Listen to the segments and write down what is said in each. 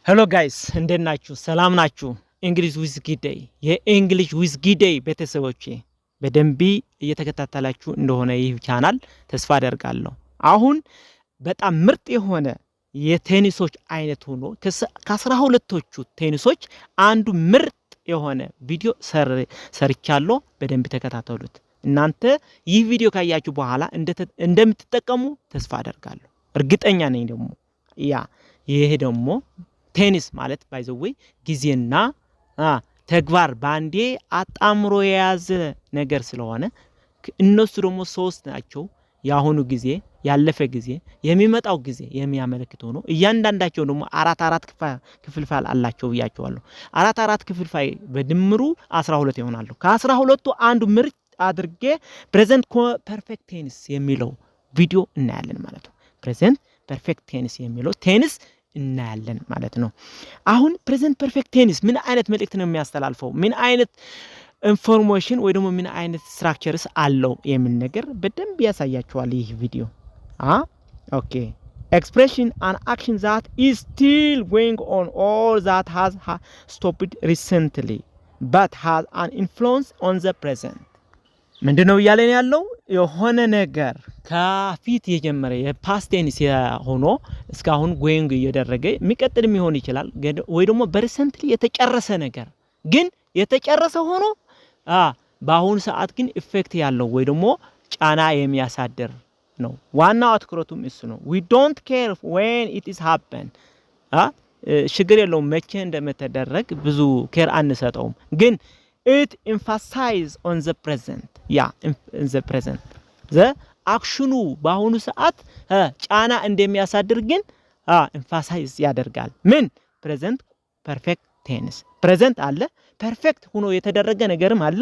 ሄሎ ጋይስ እንዴት ናችሁ? ሰላም ናችሁ? እንግሊሽ ዊዝ ጊደይ የእንግሊሽ ዊዝ ጊደይ ቤተሰቦቼ በደንብ እየተከታተላችሁ እንደሆነ ይህ ቻናል ተስፋ አደርጋለሁ። አሁን በጣም ምርጥ የሆነ የቴኒሶች አይነት ሆኖ ከ12ቶቹ ቴኒሶች አንዱ ምርጥ የሆነ ቪዲዮ ሰርቻለሁ። በደንብ ተከታተሉት። እናንተ ይህ ቪዲዮ ካያችሁ በኋላ እንደምትጠቀሙ ተስፋ አደርጋለሁ። እርግጠኛ ነኝ ደግሞ ይሄ ደግሞ ቴኒስ ማለት ባይዘዌ ጊዜና ተግባር ባንዴ አጣምሮ የያዘ ነገር ስለሆነ እነሱ ደግሞ ሶስት ናቸው። ያሁኑ ጊዜ ያለፈ ጊዜ የሚመጣው ጊዜ የሚያመለክተው ነው። እያንዳንዳቸው ደግሞ አራት ክፍልፋይ አላቸው ብያቸዋለሁ። አራት ክፍልፋይ በድምሩ 12 ይሆናሉ። ከ12ቱ አንዱ ምርጥ አድርጌ ፕሬዘንት ፐርፌክት ቴኒስ የሚለው ቪዲዮ እናያለን ማለት ነው። ፕሬዘንት ፐርፌክት ቴኒስ የሚለው ቴኒስ እናያለን ማለት ነው። አሁን ፕሬዘንት ፐርፌክት ቴኒስ ምን አይነት መልእክት ነው የሚያስተላልፈው? ምን አይነት ኢንፎርሜሽን ወይ ደግሞ ምን አይነት ስትራክቸርስ አለው የሚል ነገር በደንብ ያሳያችኋል ይህ ቪዲዮ። ኦኬ expression and action that is still going on or that has stopped recently but has an influence on the present. ምንድነው እያለን ያለው? የሆነ ነገር ከፊት የጀመረ የፓስት ቴንስ ሆኖ እስካሁን ጎይንግ እየደረገ የሚቀጥል ሊሆን ይችላል ወይ ደግሞ በሪሰንትሊ የተጨረሰ ነገር ግን የተጨረሰ ሆኖ በአሁኑ ሰዓት ግን ኢፌክት ያለው ወይ ደግሞ ጫና የሚያሳድር ነው። ዋናው አትኩሮቱም እሱ ነው። we don't care when it is happen ችግር የለውም መቼ እንደምትደረግ ብዙ ኬር አንሰጠውም። ግን it emphasize on the present in the present the አክሽኑ በአሁኑ ሰዓት ጫና እንደሚያሳድር ግን emphasize ያደርጋል። ምን present perfect tense present አለ ፐርፌክት ሆኖ የተደረገ ነገርም አለ።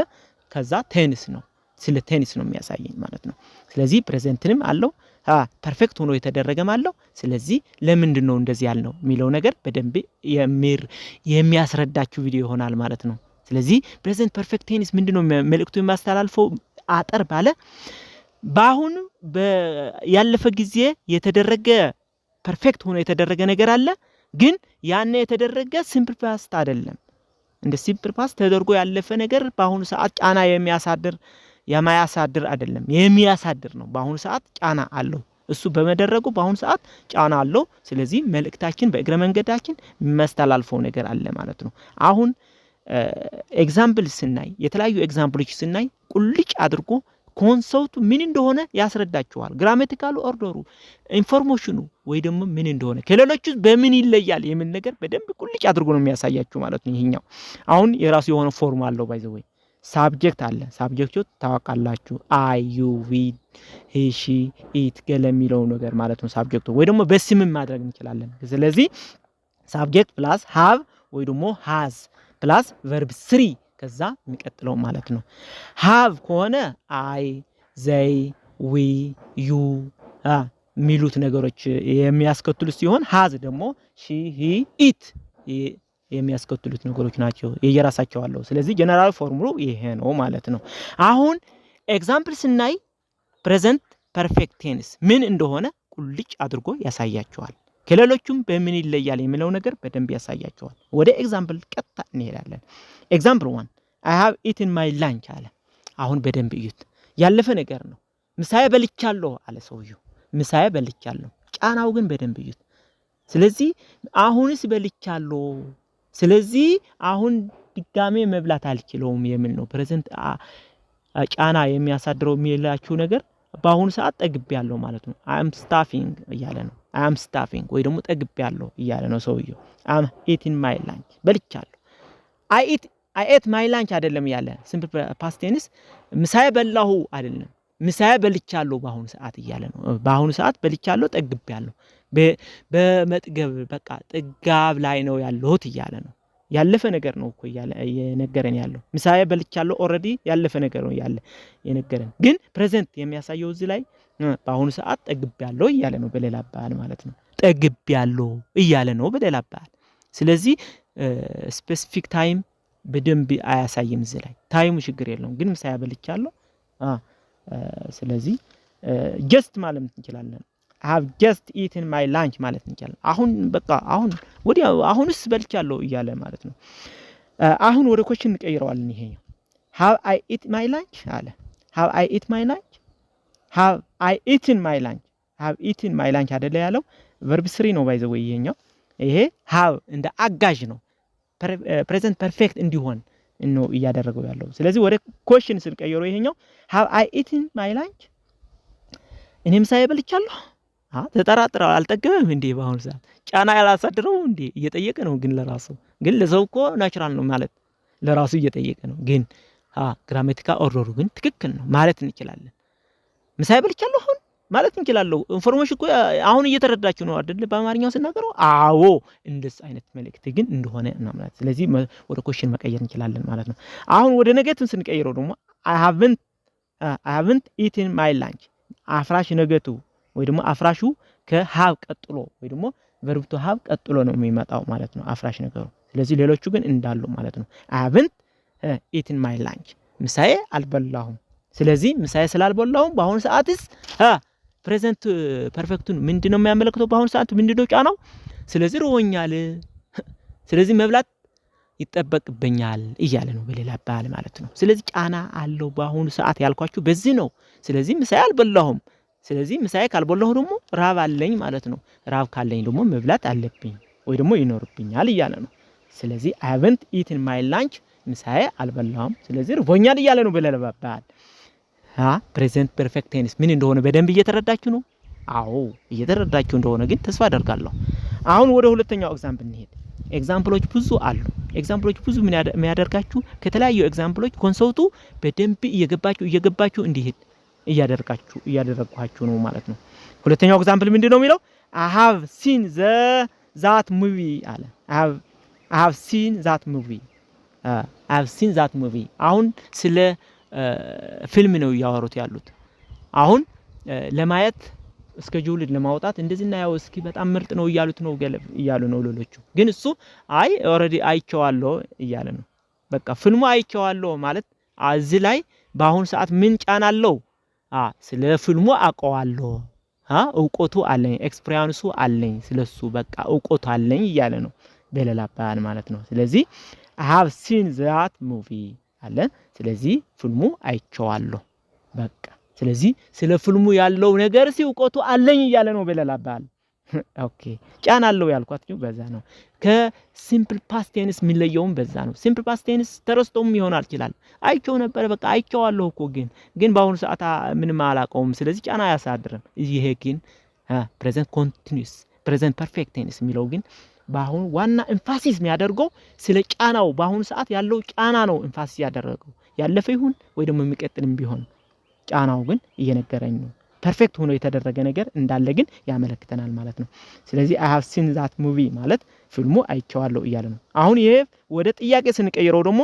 ከዛ ቴኒስ ነው ስለ ቴኒስ ነው የሚያሳየኝ ማለት ነው። ስለዚህ ፕሬዘንትንም አለው ፐርፌክት ሆኖ የተደረገም አለው። ስለዚህ ለምንድን ነው እንደዚህ ያልነው የሚለው ነገር በደንብ የሚያስረዳችሁ ቪዲዮ ይሆናል ማለት ነው። ስለዚህ ፕሬዘንት ፐርፌክት ቴኒስ ምንድነው መልእክቱ የሚያስተላልፈው? አጠር ባለ በአሁን ያለፈ ጊዜ የተደረገ ፐርፌክት ሆኖ የተደረገ ነገር አለ። ግን ያኔ የተደረገ ሲምፕል ፓስት አይደለም። እንደ ሲምፕል ፓስት ተደርጎ ያለፈ ነገር በአሁኑ ሰዓት ጫና የማያሳድር አይደለም፣ የሚያሳድር ነው። በአሁኑ ሰዓት ጫና አለው። እሱ በመደረጉ በአሁኑ ሰዓት ጫና አለው። ስለዚህ መልእክታችን በእግረ መንገዳችን የሚያስተላልፈው ነገር አለ ማለት ነው። አሁን ኤግዛምፕል ስናይ የተለያዩ ኤግዛምፕሎች ስናይ ቁልጭ አድርጎ ኮንሰፕቱ ምን እንደሆነ ያስረዳቸዋል። ግራማቲካል ኦርደሩ ኢንፎርሜሽኑ ወይ ደግሞ ምን እንደሆነ ከሌሎቹ በምን ይለያል የሚል ነገር በደንብ ቁልጭ አድርጎ ነው የሚያሳያችሁ ማለት ነው። ይሄኛው አሁን የራሱ የሆነ ፎርም አለው። ባይ ዘ ወይ ሳብጀክት አለ። ሳብጀክቱ ታውቃላችሁ አይ ዩ ዊ ሂ ሺ ኢት ገለሚለው ነገር ማለት ነው። ሳብጀክቱ ወይ ደግሞ በስምም ማድረግ እንችላለን። ስለዚህ ሳብጀክት ፕላስ ሃቭ ወይ ደግሞ ሃዝ ፕላስ ቨርብ 3 ከዛ የሚቀጥለው ማለት ነው። ሃቭ ከሆነ አይ ዘይ ዊ ዩ ሚሉት ነገሮች የሚያስከትሉት ሲሆን ሃዝ ደግሞ ሺ ሂ ኢት የሚያስከትሉት ነገሮች ናቸው። የየራሳቸው አለው። ስለዚህ ጀነራል ፎርሙሉ ይሄ ነው ማለት ነው። አሁን ኤግዛምፕል ስናይ ፕሬዘንት ፐርፌክት ቴንስ ምን እንደሆነ ቁልጭ አድርጎ ያሳያቸዋል። ከሌሎቹም በምን ይለያል የሚለው ነገር በደንብ ያሳያቸዋል። ወደ ኤግዛምፕል ቀጥታ እንሄዳለን። ኤግዛምፕል 1 I have eaten my lunch አለ። አሁን በደንብ እዩት። ያለፈ ነገር ነው። ምሳዬ በልቻለሁ አለ ሰውየው። ምሳዬ በልቻለሁ። ጫናው ግን በደንብ እዩት። ስለዚህ አሁንስ በልቻለሁ፣ ስለዚህ አሁን ድጋሜ መብላት አልችለውም የሚል ነው። ፕሬዘንት ጫና የሚያሳድረው የሚላችሁ ነገር በአሁኑ ሰዓት ጠግቤያለሁ ማለት ነው። I am starving እያለ ነው። I am starving ወይ ደግሞ ጠግቤያለሁ እያለ ነው ሰውየው። I am eating my lunch በልቻለሁ። I ate my lunch አይደለም ያለ ሲምፕል ፓስት ቴንስ ምሳዬ በላሁ አይደለም፣ ምሳዬ በልቻለሁ በአሁኑ ሰዓት እያለ ነው። በአሁኑ ሰዓት በልቻለሁ ጠግቤያለሁ፣ በመጥገብ በቃ ጥጋብ ላይ ነው ያለሁት እያለ ነው። ያለፈ ነገር ነው እኮ እያለ የነገረን ያለው። ምሳዬ በልቻለሁ ኦሬዲ ያለፈ ነገር ነው ያለ የነገረን። ግን ፕሬዘንት የሚያሳየው እዚህ ላይ በአሁኑ ሰዓት ጠግቤያለሁ እያለ ነው በሌላ አባባል ማለት ነው። ጠግቤያለሁ እያለ ነው በሌላ አባባል። ስለዚህ ስፔሲፊክ ታይም በደንብ አያሳይም እዚህ ላይ። ታይሙ ችግር የለውም ግን ምሳዬ በልቻለሁ ስለዚህ ጀስት ማለት እንችላለን have just eaten my lunch ማለት እንችላለን። አሁን በቃ አሁንስ በልቻለሁ እያለ ማለት ነው። አሁን ወደ ኮሽን እንቀይረዋለን። ይሄኛው have I eat my lunch አለ። have I eat my lunch have I eaten my lunch have eaten my lunch አይደለ ያለው verb 3 ነው ባይዘው ይሄኛው። ይሄ have እንደ አጋዥ ነው present perfect እንዲሆን ነው እያደረገው ያለው። ስለዚህ ወደ ኮሽን ስንቀይረው ይሄኛው have I eaten my lunch እኔም ምሳዬ በልቻለሁ። ተጠራጥረው አልጠገበም እንዴ? በአሁኑ ሰዓት ጫና ያላሳድረው እንዴ? እየጠየቀ ነው። ግን ለራሱ ግን ለሰው እኮ ናቹራል ነው ማለት ለራሱ እየጠየቀ ነው። ግን ግራማቲካል ኦርደሩ ግን ትክክል ነው ማለት እንችላለን። ምሳዬ በልቻለሁ አሁን ማለት እንችላለን። ኢንፎርሜሽን እኮ አሁን እየተረዳችሁ ነው አይደል? በአማርኛው ስናገረው አዎ እንደዚህ አይነት መልእክት ግን እንደሆነ እናምናለን። ስለዚህ ወደ ኮሽን መቀየር እንችላለን ማለት ነው። አሁን ወደ ነገቲቭ ስንቀይረው ደግሞ I haven't eaten my lunch አፍራሽ ነገቱ ወይ ደግሞ አፍራሹ ከሃብ ቀጥሎ ወይ ደግሞ verb to have ቀጥሎ ነው የሚመጣው ማለት ነው አፍራሽ ነገሩ። ስለዚህ ሌሎቹ ግን እንዳሉ ማለት ነው። I haven't eaten my lunch ምሳዬ አልበላሁም። ስለዚህ ምሳዬ ስላልበላሁም በአሁኑ ሰዓትስ ፕሬዘንት ፐርፌክቱን ምንድነው የሚያመለክተው? በአሁኑ ሰዓት ምንድነው ጫናው? ስለዚህ ርቦኛል፣ ስለዚህ መብላት ይጠበቅብኛል እያለ ነው በሌላ አባባል ማለት ነው። ስለዚህ ጫና አለው በአሁኑ ሰዓት ያልኳችሁ በዚህ ነው። ስለዚህ ምሳዬ አልበላሁም፣ ስለዚህ ምሳዬ ካልበላሁ ደግሞ ራብ አለኝ ማለት ነው። ራብ ካለኝ ደግሞ መብላት አለብኝ ወይ ደግሞ ይኖርብኛል እያለ ነው። ስለዚህ I haven't eaten my lunch ምሳዬ አልበላሁም፣ ስለዚህ ርቦኛል እያለ ነው በሌላ አባባል። ፕሬዘንት ፐርፌክት ቴንስ ምን እንደሆነ በደንብ እየተረዳችሁ ነው? አዎ እየተረዳችሁ እንደሆነ ግን ተስፋ አደርጋለሁ። አሁን ወደ ሁለተኛው ኤግዛምፕል እንሄድ። ኤግዛምፕሎች ብዙ አሉ። ኤግዛምፕሎች ብዙ ምን የሚያደርጋችሁ ከተለያዩ ኤግዛምፕሎች ኮንሰፕቱ በደንብ እየገባችሁ እንዲሄድ እያደረጋችሁ ነው ማለት ነው። ሁለተኛው ኤግዛምፕል ምንድነው የሚለው? I have seen that movie አለ። I have seen that movie አሁን ስለ ፊልም ነው ያወሩት ያሉት። አሁን ለማየት ስኬጁል ለማውጣት እንደዚህና ያው እስኪ በጣም ምርጥ ነው እያሉ ነው ሌሎቹ። ግን እሱ አይ ኦሬዲ አይቼዋለሁ እያለ ነው። በቃ ፊልሙ አይቼዋለሁ ማለት እዚህ ላይ በአሁን ሰዓት ምን ጫና አለው? ስለ ፊልሙ አውቀዋለሁ፣ እውቀቱ አለኝ፣ ኤክስፒሪያንሱ አለኝ፣ ስለሱ በቃ እውቀቱ አለኝ እያለ ነው በሌላ አባባል ማለት ነው። ስለዚህ I have seen that movie አለ። ስለዚህ ፊልሙ አይቼዋለሁ በቃ። ስለዚህ ስለ ፊልሙ ያለው ነገር እውቀቱ አለኝ እያለ ነው በሌላ አባባል። ኦኬ ጫና አለው ያልኳችሁ በዛ ነው። ከሲምፕል ፓስት ቴንስ የሚለየውም በዛ ነው። ሲምፕል ፓስት ቴንስ ተረስቶም ይሆናል ይችላል። አይቼው ነበር በቃ አይቼዋለሁ እኮ ግን በአሁኑ ሰዓት ምንም አላውቀውም፣ ስለዚህ ጫና አያሳድርም። ይሄ ግን ፕሬዘንት ኮንቲኒዩስ ፕሬዘንት ፐርፌክት ቴንስ የሚለው ግን በአሁኑ ዋና ኤምፋሲስ የሚያደርገው ስለ ጫናው በአሁኑ ሰዓት ያለው ጫና ነው ኤምፋሲስ ያደረገው። ያለፈ ይሁን ወይ ደግሞ የሚቀጥልም ቢሆን ጫናው ግን እየነገረኝ ነው። ፐርፌክት ሆኖ የተደረገ ነገር እንዳለ ግን ያመለክተናል ማለት ነው። ስለዚህ I have seen that movie ማለት ፊልሙ አይቼዋለሁ እያለ ነው። አሁን ይሄ ወደ ጥያቄ ስንቀይረው ደግሞ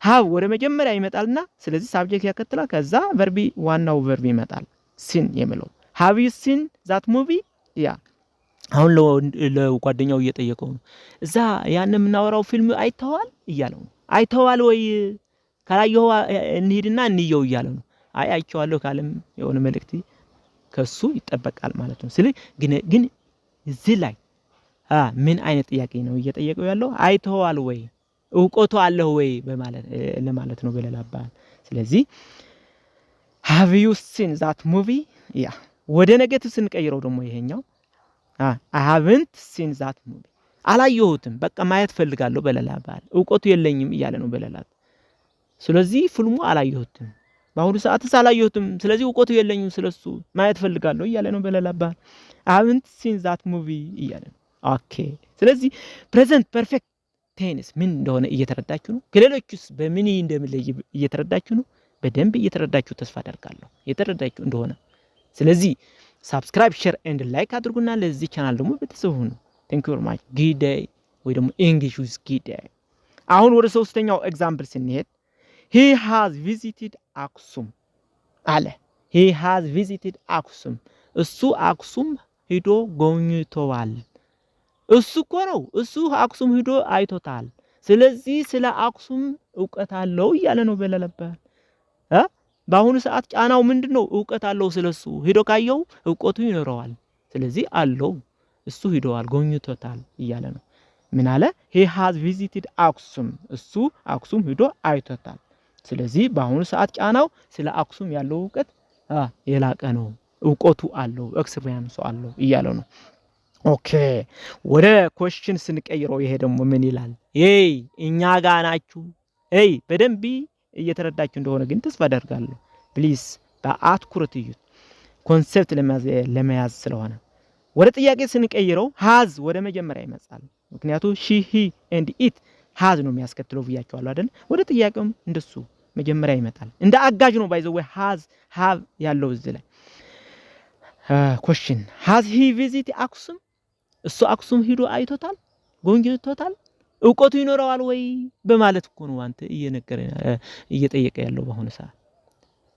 have ወደ መጀመሪያ ይመጣልና ስለዚህ ሳብጀክት ያከትላል። ከዛ verb ዋናው verb ይመጣል seen የሚለው have you seen that movie አሁን ለጓደኛው እየጠየቀው ነው። እዛ ያን የምናወራው ፊልም አይተዋል እያለው ነው። አይተዋል ወይ ካላየው እንሂድና እንየው እያለው ነው። አይቼዋለሁ ካለም የሆነ መልእክት ከሱ ይጠበቃል ማለት ነው። ስለዚህ ግን እዚህ ላይ ምን አይነት ጥያቄ ነው እየጠየቀው ያለው? አይተዋል ወይ እውቀቱ አለው ወይ በማለት ለማለት ነው በሌላ አባባል። ስለዚህ have you seen that movie ወደ ኔጌቲቭ ስንቀይረው ደግሞ ይሄኛው I haven't seen that movie አላየሁትም በቃ ማየት ፈልጋለሁ በሌላ አባባል። እውቀቱ የለኝም እያለ ነው በሌላ። ስለዚህ ፊልሙ አላየሁትም በአሁኑ ሰዓትስ አላየሁትም፣ ስለዚህ እውቀቱ የለኝም ስለሱ ማየት ፈልጋለሁ እያለ ነው በሌላ አባባል። I haven't seen that movie እያለ ነው። ኦኬ ስለዚህ ፕሬዘንት ፐርፌክት ቴንስ ምን እንደሆነ እየተረዳችሁ ነው። ከሌሎቹስ በምን እንደሚለይ እየተረዳችሁ ነው። በደንብ እየተረዳችሁ ተስፋ አደርጋለሁ የተረዳችሁ እንደሆነ። ስለዚህ ሰብስክራይብ ሼር ኤንድ ላይክ አድርጉና ለዚህ ቻናል ደግሞ ቤተሰብ ሁኑ። ቴንክ ዩ ቬሪ ማች ጊዳይ ወይ ደግሞ እንግሊሽ ዊዝ ጊዳይ። አሁን ወደ ሶስተኛው ኤግዛምፕል ስንሄድ he has visited አክሱም አለ። he has visited አክሱም እሱ አክሱም ሄዶ ጎብኝቷል። እሱ እኮ ነው እሱ አክሱም ሄዶ አይቶታል። ስለዚህ ስለ አክሱም እውቀት አለው እያለ ነው በለለበት። በአሁኑ ሰዓት ጫናው ምንድነው? እውቀት አለው ስለሱ ሄዶ ካየው እውቀቱ ይኖረዋል። ስለዚህ አለው እሱ ሂደዋል ጎብኝቶታል እያለ ነው። ምን አለ? he has visited አክሱም እሱ አክሱም ሂዶ አይቶታል። ስለዚህ በአሁኑ ሰዓት ጫናው ስለ አክሱም ያለው እውቀት የላቀ ነው፣ እውቀቱ አለው፣ ኤክስፒሪየንስ አለው እያለ ነው። ኦኬ ወደ ኩዌስችን ስንቀይረው ይሄ ደግሞ ምን ይላል? እኛ ጋር ናችሁ። በደንብ እየተረዳችሁ እንደሆነ ግን ተስፋ አደርጋለሁ። ፕሊዝ በአትኩሮት እዩት፣ ኮንሴፕት ለመያዝ ስለሆነ። ወደ ጥያቄ ስንቀይረው ሃዝ ወደ መጀመሪያ ይመጣል። ምክንያቱም ሺ ሂ ኤንድ ኢት ሃዝ ነው የሚያስከትለው ብያቸዋለሁ አይደል? ወደ ጥያቄውም እንደሱ መጀመሪያ ይመጣል። እንደ አጋዥ ነው ባይዘው ወይ ሃዝ ሃቭ ያለው እዚህ ላይ ኩዌስችን ሃዝ ሂ ቪዚት አክሱም እሱ አክሱም ሂዶ አይቶታል፣ ጎብኝቶታል፣ እውቀቱ ይኖረዋል ወይ በማለት እኮ ነው አንተ እየጠየቀ ያለው በአሁኑ ሰዓት።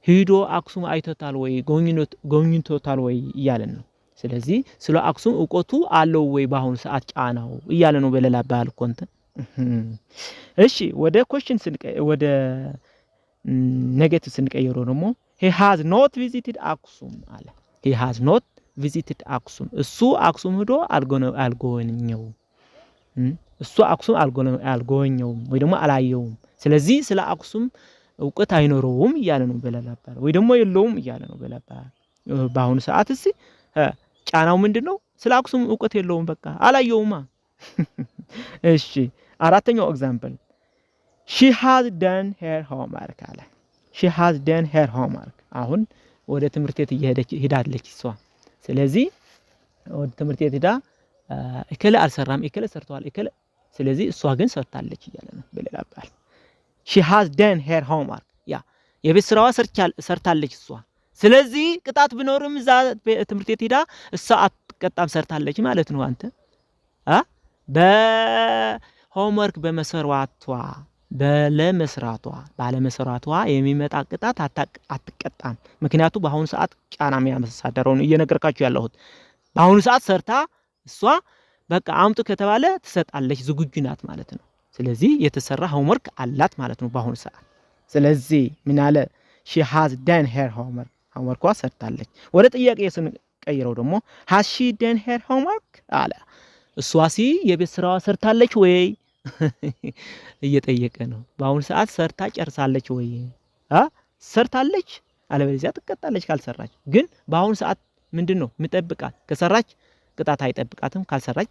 ሂዶ አክሱም አይቶታል ወይ ጎብኝቶታል ወይ እያለን ነው። ስለዚህ ስለ አክሱም እውቀቱ አለው ወይ በአሁኑ ሰዓት ጫናው እያለ ነው በሌላ ባል ኮንተ። እሺ ወደ ኩዌስችን ወደ ኔጌቲቭ ስንቀይረው ደግሞ he has not visited አክሱም አለ። he has not visited አክሱም እሱ አክሱም ሄዶ አልጎበኘው እሱ አክሱም አልጎበኘው ወይ ደግሞ አላየውም። ስለዚህ ስለ አክሱም እውቀት አይኖረውም እያለ ነው በለላባል ወይ ደግሞ የለውም እያለ ነው በለላባል። በአሁኑ ሰዓት እሺ ጫናው ምንድነው? ስለ አክሱም እውቀት የለውም፣ በቃ አላየውማ። እሺ አራተኛው ኤግዛምፕል she has done her homework አለ። she has done her homework አሁን ወደ ትምህርት ቤት ሄዳለች እሷ። ስለዚህ ወደ ትምህርት ቤት ሄዳ እከለ አልሰራም እከለ ሰርቷል እከለ፣ ስለዚህ እሷ ግን ሰርታለች እያለ ነው በሌላ አባል። she has done her homework የቤት ስራዋ ሰርታለች እሷ። ስለዚህ ቅጣት ቢኖርም እዛ ትምህርት ቤት ሄዳ እሷ አትቀጣም ሰርታለች ማለት ነው። አንተ በሆምወርክ ባለመስራቷ የሚመጣ ቅጣት አትቀጣም። ምክንያቱም በአሁኑ ሰዓት ጫና የሚያመሳደረው ነው እየነገርካችሁ ያለሁት። በአሁኑ ሰዓት ሰርታ እሷ በቃ አምጡ ከተባለ ትሰጣለች፣ ዝግጁ ናት ማለት ነው። ስለዚህ የተሰራ ሆምወርክ አላት ማለት ነው በአሁኑ ሰዓት። ስለዚህ ምን አለ? she has done her homework ሆምወርኳ ሰርታለች። ወደ ጥያቄ ስንቀይረው ደግሞ has she done her homework አለ። እሷሲ የቤት ስራዋ ሰርታለች ወይ እየጠየቀ ነው። በአሁኑ ሰዓት ሰርታ ጨርሳለች ወይ? ሰርታለች፣ አለበለዚያ ትቀጣለች ካልሰራች። ግን በአሁኑ ሰዓት ምንድነው የሚጠብቃት? ከሰራች ቅጣት አይጠብቃትም፣ ካልሰራች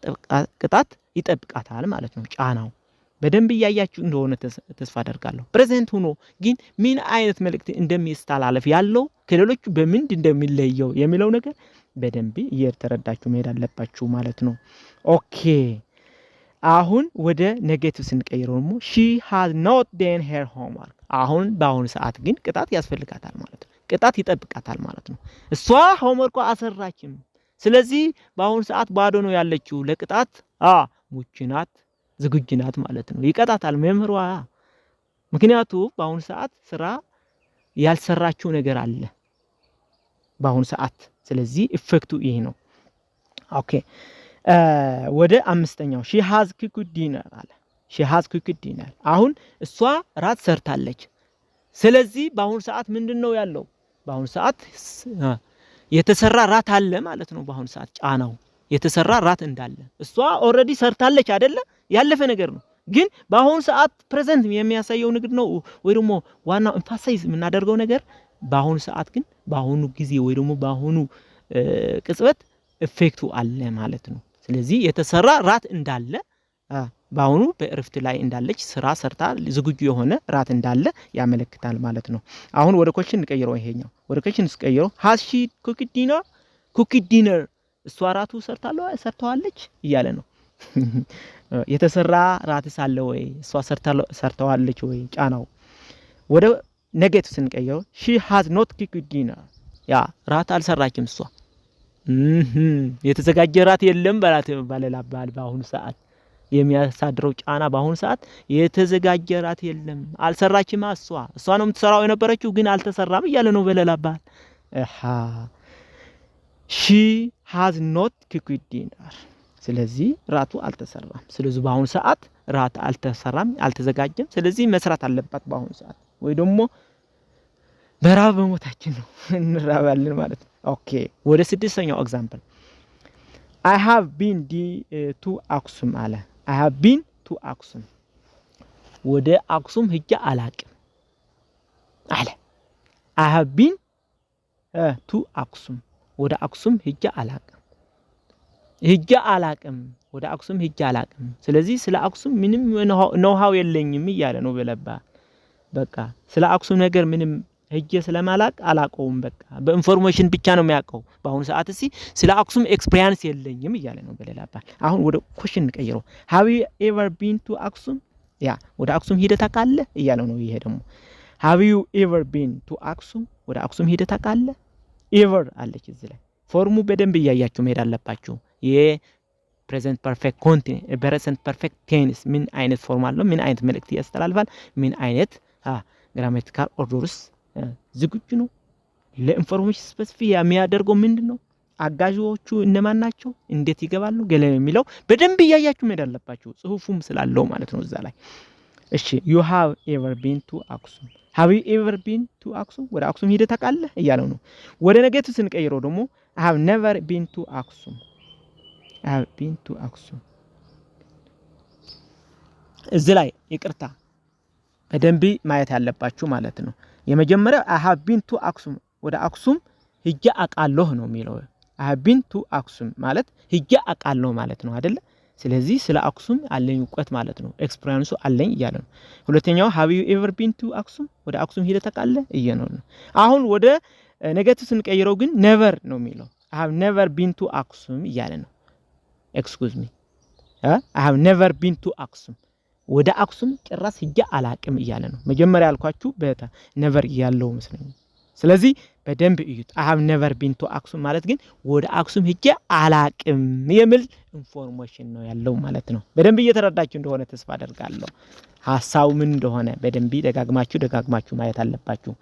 ቅጣት ይጠብቃታል ማለት ነው። ጫናው በደንብ እያያችሁ እንደሆነ ተስፋ አደርጋለሁ። ፕሬዘንት ሆኖ ግን ምን አይነት መልእክት እንደሚስተላለፍ ያለው ከሌሎቹ በምንድን እንደሚለየው የሚለው ነገር በደንብ እየተረዳችሁ መሄድ አለባችሁ ማለት ነው። ኦኬ አሁን ወደ ኔጌቲቭ ስንቀይረው ደግሞ she has not done her homework አሁን በአሁኑ ሰዓት ግን ቅጣት ያስፈልጋታል ማለት ነው። ቅጣት ይጠብቃታል ማለት ነው። እሷ ሆምወርኳ አሰራችም። ስለዚህ በአሁኑ ሰዓት ባዶ ነው ያለችው። ለቅጣት ሙች ናት፣ ዝግጁ ናት ማለት ነው። ይቀጣታል መምህሯ። ምክንያቱም በአሁኑ ሰዓት ስራ ያልሰራችው ነገር አለ በአሁኑ ሰዓት። ስለዚህ ኢፌክቱ ይሄ ነው። ኦኬ ወደ አምስተኛው she has cooked dinner አለ። she has cooked dinner አሁን እሷ ራት ሰርታለች። ስለዚህ በአሁኑ ሰዓት ምንድነው ያለው? በአሁኑ ሰዓት የተሰራ ራት አለ ማለት ነው። በአሁኑ ሰዓት ጫናው የተሰራ ራት እንዳለ እሷ ኦሬዲ ሰርታለች አይደለ? ያለፈ ነገር ነው። ግን በአሁኑ ሰዓት ፕሬዘንት የሚያሳየው ነገር ነው ወይ ደግሞ ዋናው ኤምፋሳይዝ የምናደርገው ነገር በአሁኑ ሰዓት ግን በአሁኑ ጊዜ ወይ ደግሞ በአሁኑ ቅጽበት ኢፌክቱ አለ ማለት ነው። ስለዚህ የተሰራ ራት እንዳለ በአሁኑ በእረፍት ላይ እንዳለች ስራ ሰርታ ዝግጁ የሆነ ራት እንዳለ ያመለክታል ማለት ነው። አሁን ወደ ኮሽን እንቀይረው። ይሄኛው ወደ ኮሽን እንቀይረው። has she cooked dinner እሷ ራቱ ሰርታለች እያለ ነው። የተሰራ ራት ሳለ ወይ እሷ ሰርታለች ወይ? ጫናው ወደ ኔጌቲቭ ስንቀይረው she has not cooked dinner ራት አልሰራችም እሷ። የተዘጋጀ ራት የለም ባለላባል በአሁኑ ሰዓት የሚያሳድረው ጫና በአሁኑ ሰዓት የተዘጋጀ ራት የለም። አልሰራችም እሷ ነው የምትሰራው የነበረችው ግን አልተሰራም እያለ ነው በለላባል። she has not cooked dinner ስለዚህ ራቱ አልተሰራም። ስለዚህ በአሁኑ ሰዓት ራት አልተሰራም፣ አልተዘጋጀም። ስለዚህ መስራት አለባት በአሁኑ ሰዓት ወይ ደግሞ በራብ በሞታችን ነው እንራባለን ማለት ነው። ኦኬ ወደ ስድስተኛው ኤግዛምፕል I have been to አክሱም አለ I have been to አክሱም ወደ አክሱም ሄጄ አላቅም አለ I have been to አክሱም ወደ አክሱም ሄጄ አላቅም ወደ አክሱም ሄጄ አላቅም ስለዚህ ስለ አክሱም ምንም ኖሃው የለኝም እያለ ነው በለባ በቃ ስለ አክሱም ነገር ምንም ሄጄ ስለማላቅ አላቀውም በቃ በኢንፎርሜሽን ብቻ ነው የሚያቀው በአሁን ሰዓት እሲ ስለ አክሱም ኤክስፒሪየንስ የለኝም እያለ ነው በለባ አሁን ወደ ኩዌስችን እንቀይረው have you ever been to አክሱም ያ ወደ አክሱም ሄደህ ታውቃለህ እያለ ነው ይሄ ደግሞ have you ever been to አክሱም ወደ አክሱም ሄደህ ታውቃለህ ever አለች እዚህ ላይ ፎርሙ በደንብ እያያችሁ መሄድ አለባችሁ የፕሬዘንት ፐርፌክት ቴንስ ምን አይነት ፎርም አለው ምን አይነት መልእክት ያስተላልፋል ምን አይነት ግራማቲካል ኦርደርስ ዝግጁ ነው ለኢንፎርሜሽን ስፔሲፊክ የሚያደርገው ምንድነው አጋዦቹ እነማን ናቸው እንዴት ይገባሉ ገለ የሚለው በደንብ እያያችሁ መሄድ አለባችሁ ጽሁፉም ስላለው ማለት ነው እዛ ላይ እሺ you have ever been to አክሱም have you ever been to አክሱም ወደ አክሱም ሄደህ ታውቃለህ እያለው ነው ወደ ነገቲቭ ስንቀይረው ደግሞ I have never been to አክሱም I have been to አክሱም እዚህ ላይ ይቅርታ በደንብ ማየት ያለባችሁ ማለት ነው የመጀመሪያው I have been to አክሱም ወደ አክሱም ሄጄ አውቃለሁ ነው የሚለው I have been to አክሱም ማለት ሄጄ አውቃለሁ ማለት ነው አይደለ ስለዚህ ስለ አክሱም አለኝ እውቀት ማለት ነው ኤክስፒሪየንሱ አለኝ እያለ ነው ሁለተኛው have you ever been to አክሱም ወደ አክሱም ሄደህ ታውቃለህ እየነው ነው አሁን ወደ ኔጌቲቭ ስንቀይረው ግን never ነው የሚለው I have never been to አክሱም እያለ ነው excuse me I have never been to አክሱም ወደ አክሱም ጭራሽ ሄጄ አላቅም እያለ ነው መጀመሪያ ያልኳችሁ በታ never ያለው መስለኝ ስለዚህ በደንብ እዩት I have never been to አክሱም ማለት ግን ወደ አክሱም ሄጄ አላቅም የሚል ኢንፎርሜሽን ነው ያለው ማለት ነው በደንብ እየተረዳችሁ እንደሆነ ተስፋ አደርጋለሁ ሐሳቡ ምን እንደሆነ በደንብ ደጋግማችሁ ማየት አለባችሁ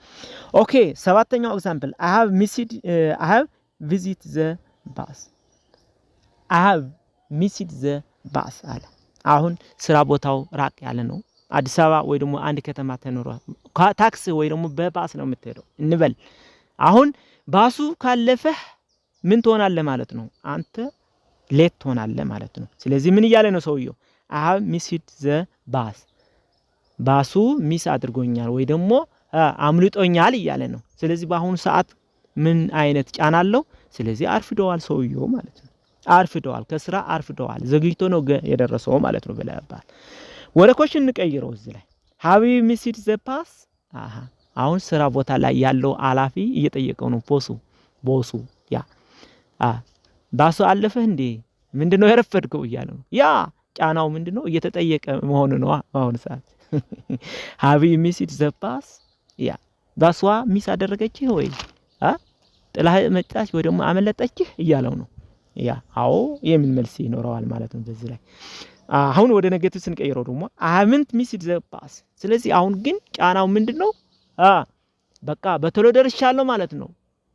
ኦኬ ሰባተኛው ኤግዛምፕል I have visit the bus I have missed the bus አለ አሁን ስራ ቦታው ራቅ ያለ ነው አዲስ አበባ ወይ ደግሞ አንድ ከተማ ተኖረ ታክሲ ወይ ደግሞ በባስ ነው የምትሄደው እንበል አሁን ባሱ ካለፈህ ምን ትሆናለህ ማለት ነው አንተ ሌት ትሆናለህ ማለት ነው ስለዚህ ምን እያለ ነው ሰውየው I have missed the bus ባሱ ሚስ አድርጎኛል ወይ ደግሞ አምልጦኛል እያለ ነው ስለዚህ በአሁኑ ሰዓት ምን አይነት ጫና አለው ስለዚህ አርፍደዋል ሰውየው ማለት ነው አርፍደዋል ከስራ አርፍደዋል ዘግይቶ ነው የደረሰው ማለት ነው ብለባል ወደ ኮሽን እንቀይረው እዚህ ላይ have you missed the bus አሁን ስራ ቦታ ላይ ያለው አላፊ እየጠየቀው ነው ቦሱ ያ ባሱ አለፈህ እንዴ ምንድነው ያረፈድከው እያለ ነው ያ ጫናው ምንድነው እየተጠየቀ መሆኑ ነው አሁን ሰዓት have you missed the bus ያ ባሷ ሚስ አደረገች ወይ ጥላህ መጣች ወይ ደግሞ አመለጠችህ እያለው ነው ያ አዎ የምን መልስ ይኖረዋል ማለት ነው በዚህ ላይ አሁን ወደ ኔጌቲቭ ስንቀይረው ደግሞ I haven't missed the bus ስለዚህ አሁን ግን ጫናው ምንድነው በቃ በቶሎ ደርሻለሁ ማለት ነው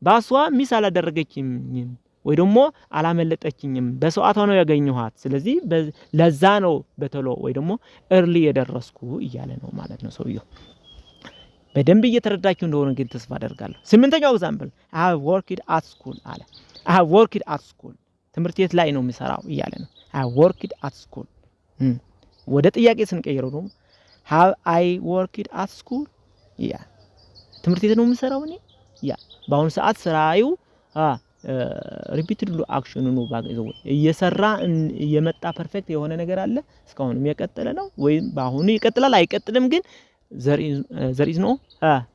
ባሷ ሚስ አላደረገችም ወይ ደግሞ አላመለጠችኝም በሰዓቷ ነው ያገኘኋት ስለዚህ ለዛ ነው በቶሎ ወይ ደግሞ early የደረስኩ እያለ ነው ማለት ነው ሰውየው በደንብ እየተረዳችሁ እንደሆነ ግን ተስፋ አደርጋለሁ ስምንተኛው ኤግዛምፕል I have worked at school አለ I have worked at school ትምህርት ቤት ላይ ነው የሚሰራው እያለ ነው I have worked at school ወደ ጥያቄ ስንቀይረው ደግሞ have I worked at school ያ ትምህርት ቤት ነው የሚሰራው እኔ ያ በአሁኑ ሰዓት ስራዩ ሪፒትድ አክሽኑ ነው ባገዘው እየሰራ የመጣ ፐርፌክት የሆነ ነገር አለ እስካሁንም የቀጠለ ነው ወይ በአሁኑ ይቀጥላል አይቀጥልም ግን there is no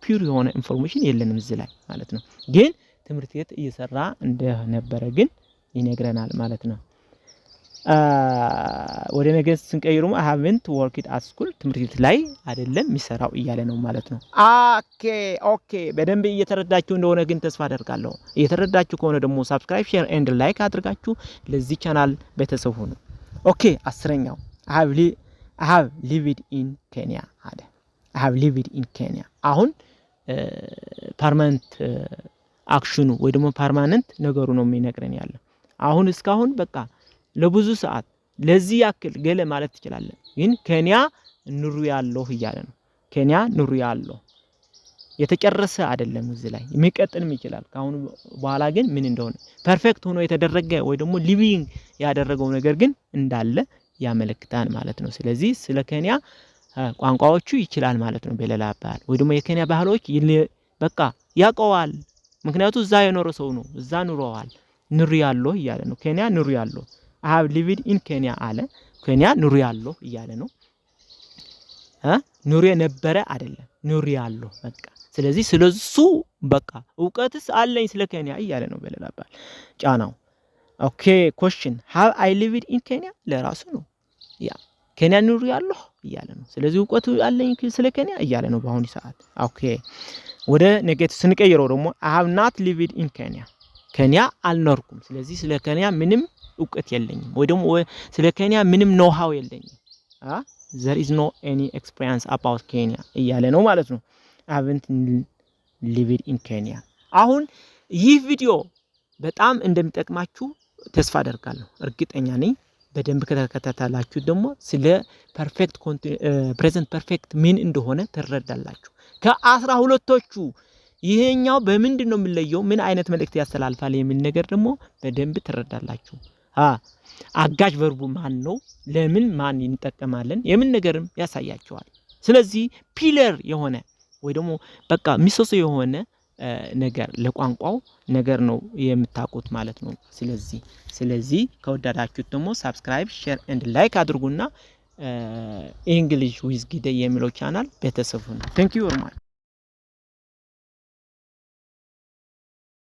pure የሆነ ኢንፎርሜሽን የለንም እዚህ ላይ ማለት ነው ግን ትምህርት ቤት እየሰራ እንደነበረ ግን ይነግረናል ማለት ነው ወደ ነገ ስንቀይሩም I haven't worked at school ትምህርት ቤት ላይ አይደለም የሚሰራው እያለ ነው ማለት ነው ኦኬ በደንብ እየተረዳችሁ እንደሆነ ግን ተስፋ አደርጋለሁ እየተረዳችሁ ከሆነ ደግሞ subscribe share and like አድርጋችሁ ለዚህ ቻናል ቤተሰብ ሁኑ ኦኬ አስረኛው I have lived in Kenya አለ I have lived in Kenya አሁን ፐርማነንት አክሽኑ ወይ ደግሞ ፐርማነንት ነገሩ ነው የሚነግረን ያለው አሁን እስካሁን በቃ ለብዙ ሰዓት ለዚህ ያክል ገለ ማለት ትችላለን ግን ኬንያ ኑሩ ያለው ይያለ ነው ኬንያ ኑሩ ያለው የተጨረሰ አይደለም እዚህ ላይ የሚቀጥልም ይችላል ካሁን በኋላ ግን ምን እንደሆነ ፐርፌክት ሆኖ የተደረገ ወይ ደግሞ ሊቪንግ ያደረገው ነገር ግን እንዳለ ያመለክታል ማለት ነው ስለዚህ ስለ ኬንያ ቋንቋዎቹ ይችላል ማለት ነው በሌላ ባህል ወይ ደግሞ የኬንያ ባህሎች በቃ ያቀዋል ምክንያቱም እዛ የኖረ ሰው ነው እዛ ኑሮዋል ኑሪያለሁ ይያለ ነው ኬንያ ኑሪያለሁ I have lived in Kenya አለ ኬንያ ኑሪያለሁ ይያለ ነው ኑሪ ነበረ አይደለም ኑሪያለሁ በቃ ስለዚህ ስለሱ በቃ ዕውቀትስ አለኝ ስለ ኬንያ ይያለ ነው በሌላ ባህል ጫናው ኦኬ question have I lived in Kenya ለራሱ ነው ያ ኬንያ ኑሪያለሁ ይያለ ነው ስለዚህ ዕውቀቱ አለኝ ስለ ኬንያ ይያለ ነው በአሁኑ ሰዓት ኦኬ ወደ ኔጌቲቭ ስንቀይረው ደግሞ I have not lived in Kenya ኬንያ አልኖርኩም ስለዚህ ስለ ኬንያ ምንም ዕውቀት የለኝም ወይ ደግሞ ስለ ኬንያ ምንም ኖው ሃው የለኝም there is no any experience about Kenya ይያለ ነው ማለት ነው I haven't lived in Kenya አሁን ይህ ቪዲዮ በጣም እንደሚጠቅማችሁ ተስፋ አደርጋለሁ እርግጠኛ ነኝ በደንብ ከተከታተላችሁ ደግሞ ስለ ፐርፌክት ፕሬዘንት ፐርፌክት ምን እንደሆነ ተረዳላችሁ ከ12ቶቹ ይሄኛው በምንድነው የሚለየው ምን አይነት መልእክት ያስተላልፋል የሚል ነገር ደግሞ በደንብ ተረዳላችሁ አጋጅ ቨርቡ ማን ነው ለምን ማን እንጠቀማለን የምን ነገርም ያሳያቸዋል ስለዚህ ፒለር የሆነ ወይ ደግሞ በቃ ሚሶሶ የሆነ ነገር ለቋንቋው ነገር ነው የምታውቁት ማለት ነው ስለዚህ ከወደዳችሁት ደግሞ ሰብስክራይብ ሼር ኤንድ ላይክ አድርጉና እንግሊሽ ዊዝ ጊዴ የሚለው ቻናል ቤተሰብ ሁኑ Thank you very much